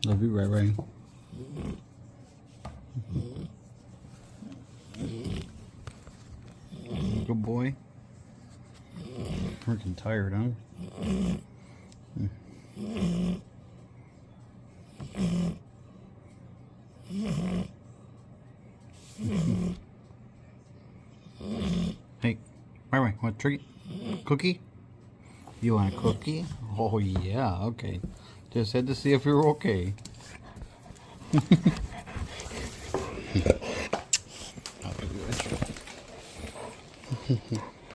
Love you, Ray Ray. Good boy. Freaking tired, huh? Hey, Ray Ray, want a treat? Cookie? You want a cookie? Oh yeah, okay. Just had to see if you were okay. I'll give you a treat.